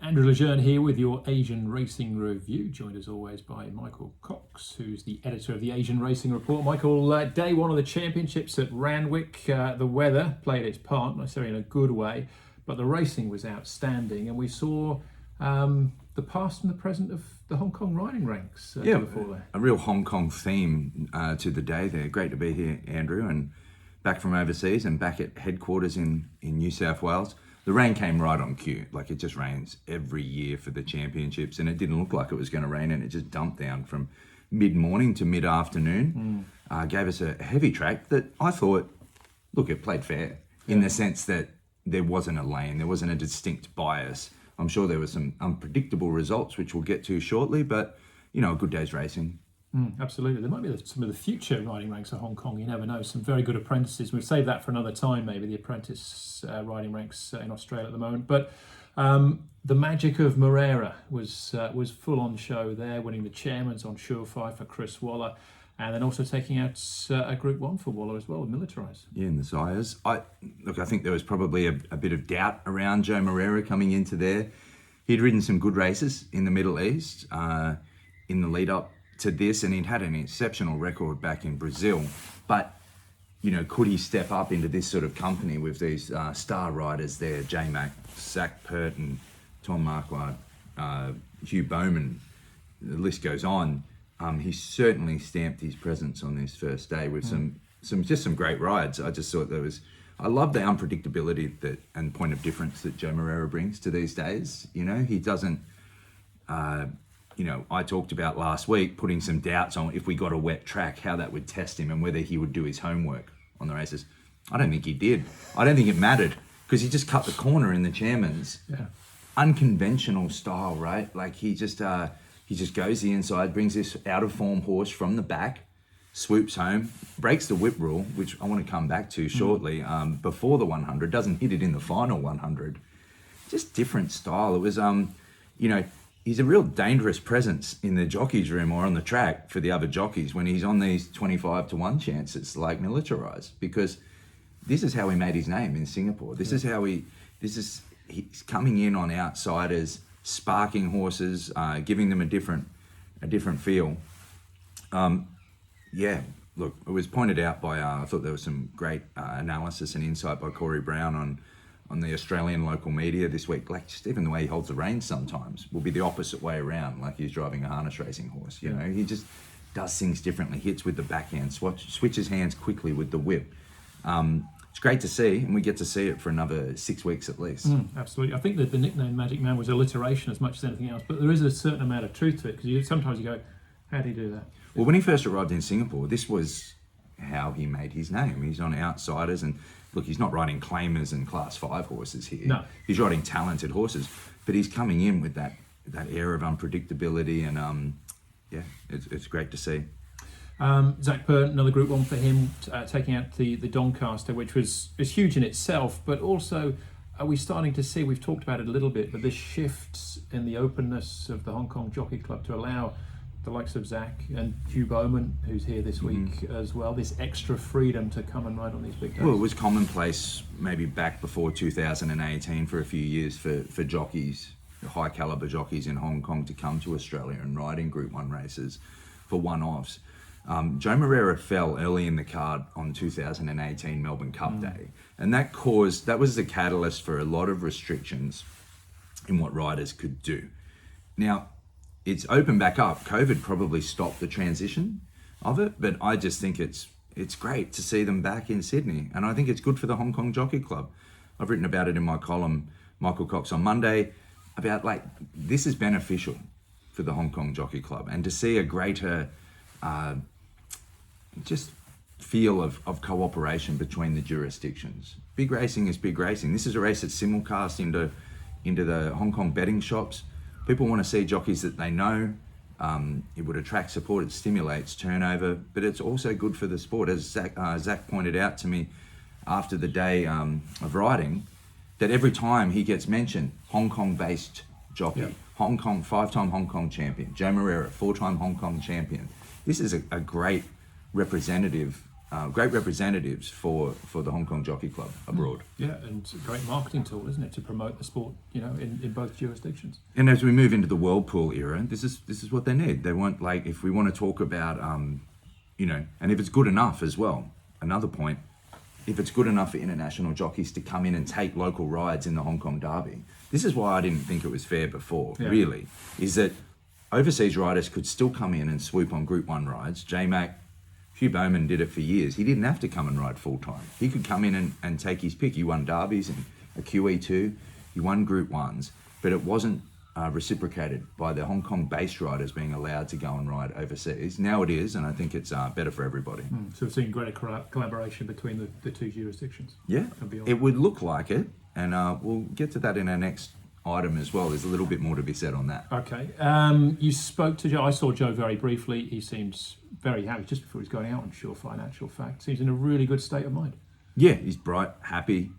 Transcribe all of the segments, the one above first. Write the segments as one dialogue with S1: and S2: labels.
S1: Andrew Jeune here with your Asian Racing Review, joined as always by Michael Cox, who's the editor of the Asian Racing Report. Michael, day one of the championships at Randwick. The weather played its part, not necessarily in a good way, but the racing was outstanding, and we saw the past and the present of the Hong Kong riding ranks. Before there.
S2: A real Hong Kong theme to the day there. Great to be here, Andrew, and back from overseas and back at headquarters in New South Wales. The rain came right on cue. Like, it just rains every year for the championships, and it didn't look like it was going to rain, and it just dumped down from mid-morning to mid-afternoon. Gave us a heavy track that I thought, look, it played fair in the sense that there wasn't a lane, there wasn't a distinct bias. I'm sure there were some unpredictable results, which we'll get to shortly, but, you know, a good day's racing.
S1: Absolutely. There might be some of the future riding ranks of Hong Kong. You never know. Some very good apprentices. We'll save that for another time, maybe, the apprentice riding ranks in Australia at the moment. But the magic of Moreira was full on show there, winning the chairman's on Surefire for Chris Waller, and then also taking out a Group 1 for Waller as well, militarised.
S2: Yeah, in the sires. I think there was probably a bit of doubt around Joao Moreira coming into there. He'd ridden some good races in the Middle East in the lead up to this, and he'd had an exceptional record back in Brazil. But, you know, could he step up into this sort of company with these star riders there, J-Mac, Zach Purton, Tom Marquardt, Hugh Bowman, the list goes on. He certainly stamped his presence on this first day with some great rides. I just thought I love the unpredictability and point of difference that Joao Moreira brings to these days. You know, he doesn't, I talked about last week putting some doubts on if we got a wet track, how that would test him and whether he would do his homework on the races. I don't think he did. I don't think it mattered because he just cut the corner in the chairman's.
S1: Yeah.
S2: Unconventional style, right? Like he just goes the inside, brings this out of form horse from the back, swoops home, breaks the whip rule, which I want to come back to shortly, before the 100, doesn't hit it in the final 100. Just different style. It was, he's a real dangerous presence in the jockey's room or on the track for the other jockeys when he's on these 25-1 chances like militarised, because this is how he made his name in Singapore. He's coming in on outsiders, sparking horses, giving them a different feel. Look, it was pointed out by, I thought there was some great analysis and insight by Corey Brown on the Australian local media this week. Like, just even the way he holds the reins sometimes will be the opposite way around, like he's driving a harness racing horse. You know, he just does things differently, hits with the backhand, switches hands quickly with the whip. It's great to see, and we get to see it for another 6 weeks at least.
S1: Absolutely. I think that the nickname Magic Man was alliteration as much as anything else, but there is a certain amount of truth to it, because sometimes you go, how do you do that?
S2: Well, when he first arrived in Singapore, this was how he made his name. He's on outsiders, and look, he's not riding claimers and class 5 horses here.
S1: No.
S2: He's riding talented horses, but he's coming in with that air of unpredictability, and it's great to see.
S1: Zach Purton, another Group 1 for him, taking out the Doncaster, which is huge in itself, but also are we starting to see, we've talked about it a little bit, but this shift in the openness of the Hong Kong Jockey Club to allow the likes of Zach and Hugh Bowman, who's here this week as well, this extra freedom to come and ride on these big days.
S2: Well, it was commonplace maybe back before 2018 for a few years for jockeys, high caliber jockeys in Hong Kong to come to Australia and ride in Group 1 races for one-offs. Joao Moreira fell early in the card on 2018 Melbourne Cup Day, and that was the catalyst for a lot of restrictions in what riders could do. Now, it's opened back up. COVID probably stopped the transition of it, but I just think it's great to see them back in Sydney, and I think it's good for the Hong Kong Jockey Club. I've written about it in my column, Michael Cox, on Monday, about this is beneficial for the Hong Kong Jockey Club, and to see a greater just feel of cooperation between the jurisdictions. Big racing is big racing. This is a race that's simulcast into the Hong Kong betting shops. People want to see jockeys that they know. It would attract support, it stimulates turnover, but it's also good for the sport. As Zach pointed out to me after the day of riding, that every time he gets mentioned, Hong Kong-based jockey, Hong Kong, 5-time Hong Kong champion, Joao Moreira, 4-time Hong Kong champion. This is a great representative great representatives for the Hong Kong Jockey Club abroad.
S1: Yeah, and it's a great marketing tool, isn't it, to promote the sport, in both jurisdictions.
S2: And as we move into the whirlpool era, this is what they need. They want, like, if we want to talk about, and if it's good enough as well. Another point, if it's good enough for international jockeys to come in and take local rides in the Hong Kong Derby, this is why I didn't think it was fair before.
S1: Yeah.
S2: Really, is that overseas riders could still come in and swoop on Group 1 rides. J-Mac, Hugh Bowman did it for years. He didn't have to come and ride full time. He could come in and take his pick. He won derbies and a QE2. He won Group 1s, but it wasn't reciprocated by the Hong Kong-based riders being allowed to go and ride overseas. Now it is, and I think it's better for everybody.
S1: So we're seeing greater collaboration between the two jurisdictions.
S2: Yeah,
S1: And beyond.
S2: it would look like it, and we'll get to that in our next item as well. There's a little bit more to be said on that.
S1: Okay. You spoke to Joe. I saw Joe very briefly. He seems very happy just before he's going out, I'm sure, financial fact. Seems in a really good state of mind.
S2: Yeah, he's bright, happy.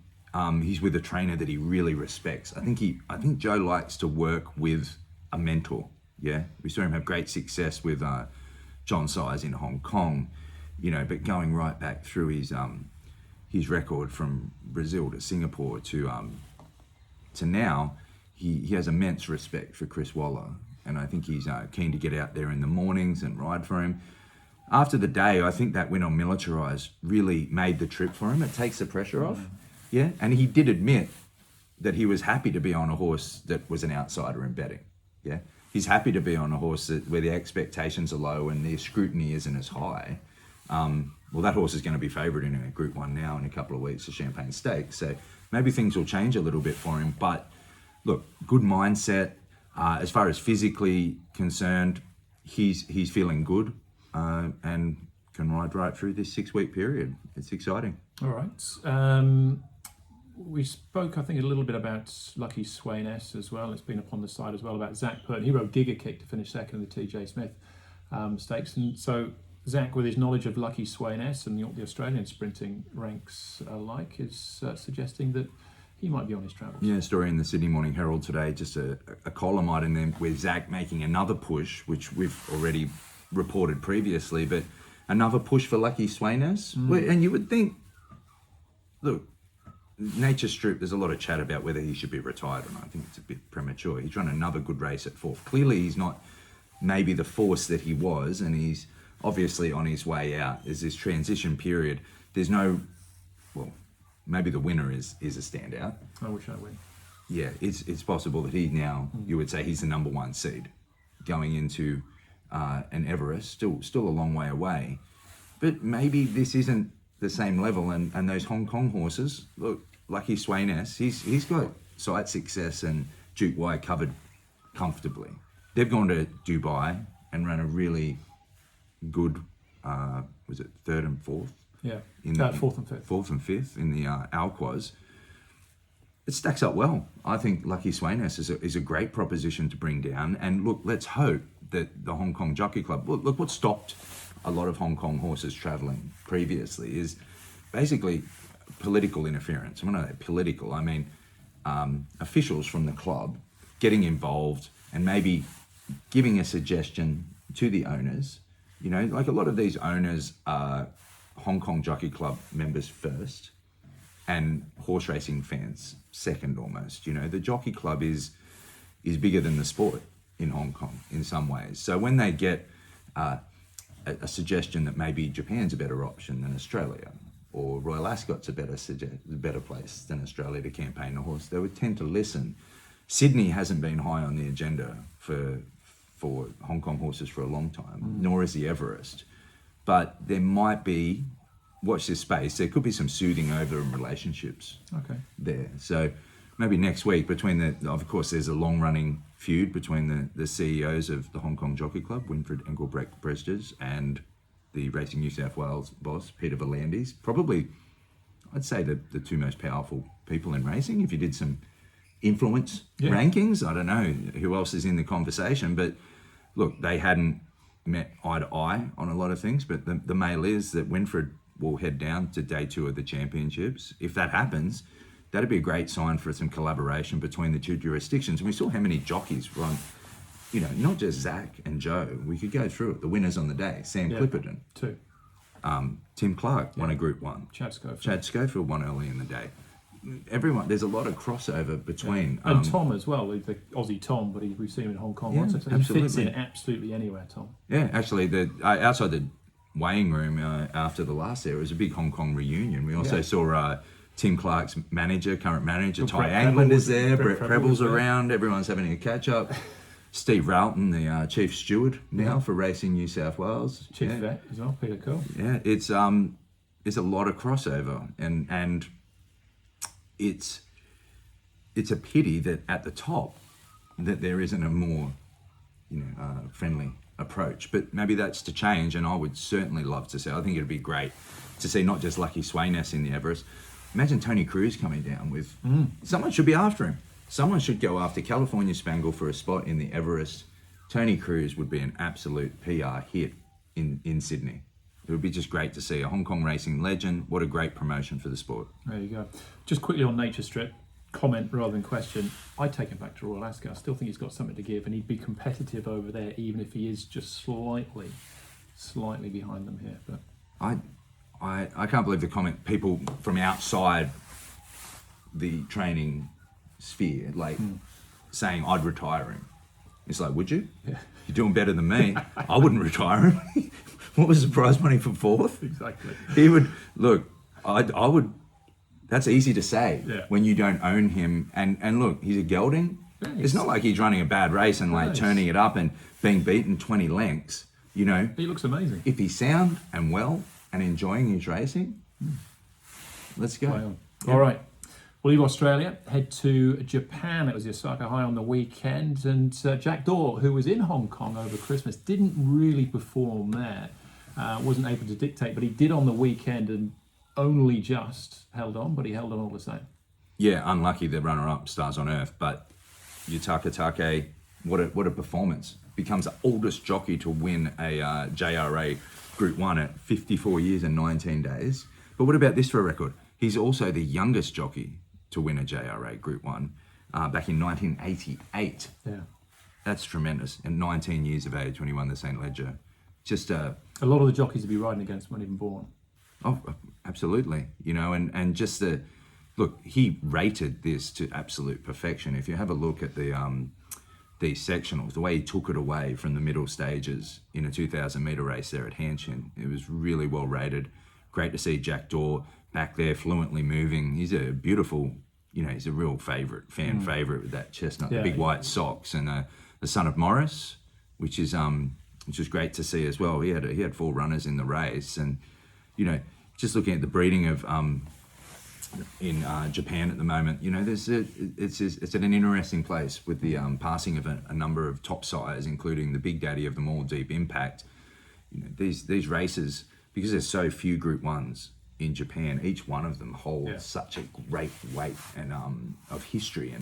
S2: He's with a trainer that he really respects. I think Joe likes to work with a mentor. Yeah, we saw him have great success with John Size in Hong Kong, but going right back through his record from Brazil to Singapore to now, he has immense respect for Chris Waller, and I think he's keen to get out there in the mornings and ride for him. After the day, I think that win on Militarized really made the trip for him. It takes the pressure off. Yeah, and he did admit that he was happy to be on a horse that was an outsider in betting. Yeah, he's happy to be on a horse where the expectations are low and the scrutiny isn't as high. Well, that horse is going to be favoured in a Group 1 now in a couple of weeks, the Champagne Stakes. So maybe things will change a little bit for him. But look, good mindset. As far as physically concerned, he's feeling good and can ride right through this 6-week period. It's exciting.
S1: All right. We spoke, I think, a little bit about Lucky Swain S as well. It's been up on the side as well about Zach Purton. He rode Giga Kick to finish second in the TJ Smith stakes. And so Zach, with his knowledge of Lucky Swain S and the Australian sprinting ranks alike, is suggesting that he might be on his travels.
S2: Yeah, a story in the Sydney Morning Herald today, just a column item there with Zach making another push, which we've already reported previously, but another push for Lucky Swain S. And you would think, look, Nature Strip, there's a lot of chat about whether he should be retired or not. I think it's a bit premature. He's run another good race at fourth. Clearly, he's not maybe the force that he was, and he's obviously on his way out. There's this transition period. There's no, well, maybe the winner is a standout.
S1: I wish I win.
S2: Yeah, it's possible that he now, you would say he's the number 1 seed going into an Everest, still a long way away. But maybe this isn't the same level, and those Hong Kong horses, look, Lucky Swain S, he's got sight success and Duke Y covered comfortably. They've gone to Dubai and run a really good, was it 3rd and 4th?
S1: Yeah,
S2: in
S1: 4th and 5th.
S2: 4th and 5th in the Alquas. It stacks up well. I think Lucky Swain S is a great proposition to bring down. And look, let's hope that the Hong Kong Jockey Club, look what stopped a lot of Hong Kong horses travelling previously is basically political interference. When I say political, I mean officials from the club getting involved and maybe giving a suggestion to the owners. Like a lot of these owners are Hong Kong Jockey Club members first and horse racing fans second almost. The Jockey Club is bigger than the sport in Hong Kong in some ways. So when they get a suggestion that maybe Japan's a better option than Australia, or Royal Ascot's a better place than Australia to campaign a horse, they would tend to listen. Sydney hasn't been high on the agenda for Hong Kong horses for a long time, nor is the Everest. But there might be, watch this space, there could be some soothing over relationships there. So maybe next week of course there's a long-running feud between the CEOs of the Hong Kong Jockey Club, Winfried Engelbrecht-Bresges, and the Racing New South Wales boss, Peter V'landys. Probably, I'd say the two most powerful people in racing. If you did some influence rankings, I don't know who else is in the conversation, but look, they hadn't met eye to eye on a lot of things, but the mail is that Winfried will head down to day 2 of the championships. If that happens, that'd be a great sign for some collaboration between the two jurisdictions. And we saw how many jockeys were on, not just Zach and Joe. We could go through it. The winners on the day, Sam Clipperton.
S1: 2.
S2: Tim Clark won a Group 1.
S1: Chad
S2: Schofield won early in the day. There's a lot of crossover between.
S1: And Tom as well, the Aussie Tom, but we've seen him in Hong Kong once. So he fits in absolutely anywhere, Tom.
S2: Yeah, actually, outside the weighing room after the last era, it was a big Hong Kong reunion. We also saw Tim Clark's current manager, Ty Angland is there, Brett Preble's around, everyone's having a catch up. Steve Ralton, the chief steward now for Racing New South Wales.
S1: Chief vet as well, Peter Cole.
S2: Yeah, it's a lot of crossover, and it's a pity that at the top that there isn't a more friendly approach, but maybe that's to change, and I would certainly love to see. I think it'd be great to see not just Lucky Sweynesse in the Everest. Imagine Tony Cruz coming down with someone should be after him. Someone should go after California Spangle for a spot in the Everest. Tony Cruz would be an absolute PR hit in Sydney. It would be just great to see a Hong Kong racing legend. What a great promotion for the sport.
S1: There you go. Just quickly on Nature Strip, comment rather than question. I'd take him back to Royal Ascot. I still think he's got something to give, and he'd be competitive over there, even if he is just slightly behind them here. But
S2: I can't believe the comment. People from outside the training sphere, saying I'd retire him. It's like, would you?
S1: Yeah.
S2: You're doing better than me. I wouldn't retire him. What was the prize money for fourth?
S1: Exactly.
S2: He would look. I would. That's easy to say when you don't own him. And look, he's a gelding. Yeah, it's not like he's running a bad race and turning it up and being beaten 20 lengths. He
S1: looks amazing.
S2: If he's sound and well and enjoying his racing, let's go.
S1: Yeah. All right. We'll leave Australia, head to Japan. It was the Osaka Hai on the weekend, and Jack Daw, who was in Hong Kong over Christmas, didn't really perform there. Wasn't able to dictate, but he did on the weekend and only just held on, but he held on all the same.
S2: Yeah, unlucky the runner-up, Stars on Earth, but Yutaka Take, what a performance. Becomes the oldest jockey to win a JRA Group 1 at 54 years and 19 days. But what about this for a record? He's also the youngest jockey to win a JRA Group 1 back in 1988.
S1: Yeah.
S2: That's tremendous. And 19 years of age when he won the St. Leger. Just a
S1: lot of the jockeys he'd be riding against weren't even born.
S2: Oh, absolutely. And just look, he rated this to absolute perfection. If you have a look at these sectionals, the way he took it away from the middle stages in a 2,000 metre race there at Hanshin, it was really well rated. Great to see Jack Daw back there fluently moving. He's a beautiful, he's a real favourite, fan favourite with that chestnut, the big white socks, and the son of Morris, which was great to see as well. He had 4 runners in the race, and just looking at the breeding of in Japan at the moment, it's at an interesting place with the passing of a number of top sires, including the big daddy of them all, Deep Impact. These races, because there's so few Group 1s in Japan, each one of them holds such a great weight and of history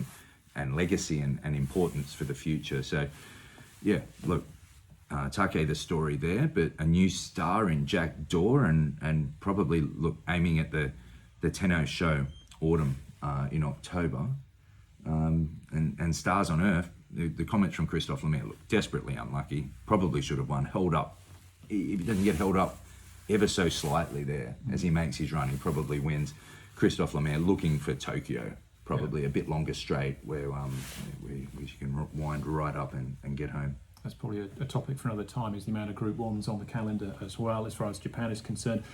S2: and legacy and importance for the future. So, look, Take the story there, but a new star in Jack Daw and probably aiming at the Tenno show autumn in October. And Stars on Earth, the comments from Christophe Lemaire, look, desperately unlucky, probably should have won, held up. If he doesn't get held up ever so slightly there as he makes his run, he probably wins. Christophe Lemaire looking for Tokyo, probably a bit longer straight where we can wind right up and get home.
S1: That's probably a topic for another time, is the amount of Group 1s on the calendar as well, as far as Japan is concerned.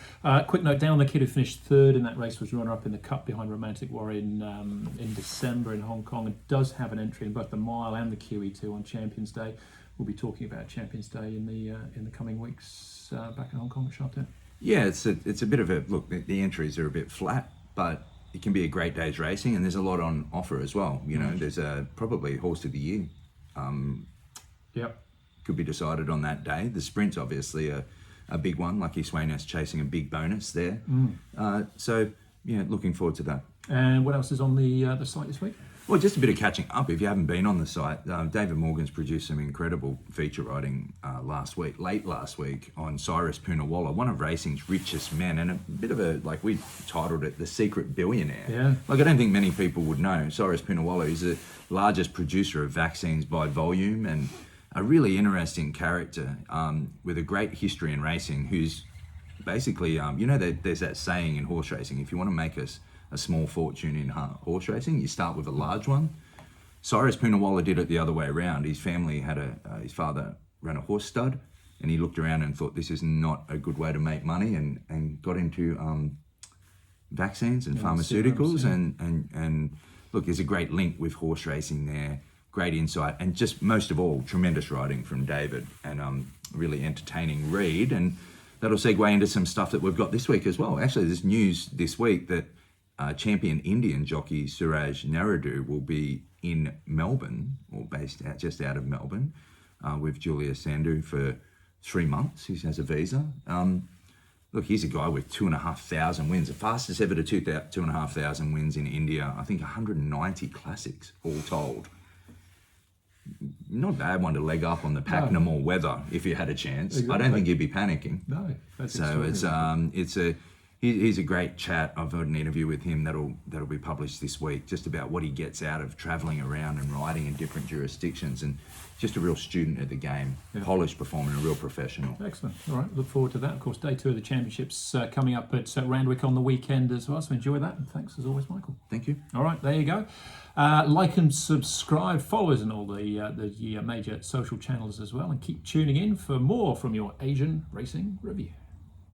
S1: Quick note, down the kid who finished third in that race was runner-up in the Cup behind Romantic Warrior in December in Hong Kong, and does have an entry in both the mile and the QE2 on Champions Day. We'll be talking about Champions Day in the coming weeks back in Hong Kong at Sharp 10.
S2: Yeah, it's a bit of a look. The entries are a bit flat, but it can be a great day's racing, and there's a lot on offer as well. There's probably Horse of the Year. Could be decided on that day. The sprint's obviously a big one. Lucky Sweynesse chasing a big bonus there. So looking forward to that. And
S1: what else is on the site this week?
S2: Well, just a bit of catching up. If you haven't been on the site, David Morgan's produced some incredible feature writing late last week on Cyrus Poonawalla, one of racing's richest men, and a bit of we titled it The Secret Billionaire.
S1: Yeah.
S2: I don't think many people would know. Cyrus Poonawalla is the largest producer of vaccines by volume, and a really interesting character with a great history in racing, who's basically, there's that saying in horse racing: if you want to make a small fortune in horse racing, you start with a large one. Cyrus Poonawalla did it the other way around. His family had his father ran a horse stud, and he looked around and thought this is not a good way to make money, and got into vaccines and pharmaceuticals,
S1: serums,
S2: and look, there's a great link with horse racing there. Great insight, and just most of all, tremendous writing from David, and really entertaining read, and that'll segue into some stuff that we've got this week as well. Actually, there's news this week that champion Indian jockey Suraj Naraidu will be in Melbourne, or just out of Melbourne, with Julia Sandhu for 3 months. He has a visa. Look, he's a guy with 2,500 wins, the fastest ever to 2,500 wins in India. I think 190 classics all told. Not a bad one to leg up on the Pakenham or Weather if you had a chance. Exactly. I don't think you'd be panicking.
S1: No, that's
S2: so he's a great chat. I've got an interview with him that'll be published this week, just about what he gets out of travelling around and riding in different jurisdictions, and just a real student of the game, polished performer, and a real professional.
S1: Excellent. All right, look forward to that. Of course, day 2 of the championships coming up at Randwick on the weekend as well. So enjoy that, and thanks as always, Michael.
S2: Thank you.
S1: All right, there you go. Like and subscribe, follow us on all the major social channels as well, and keep tuning in for more from your Asian Racing Review.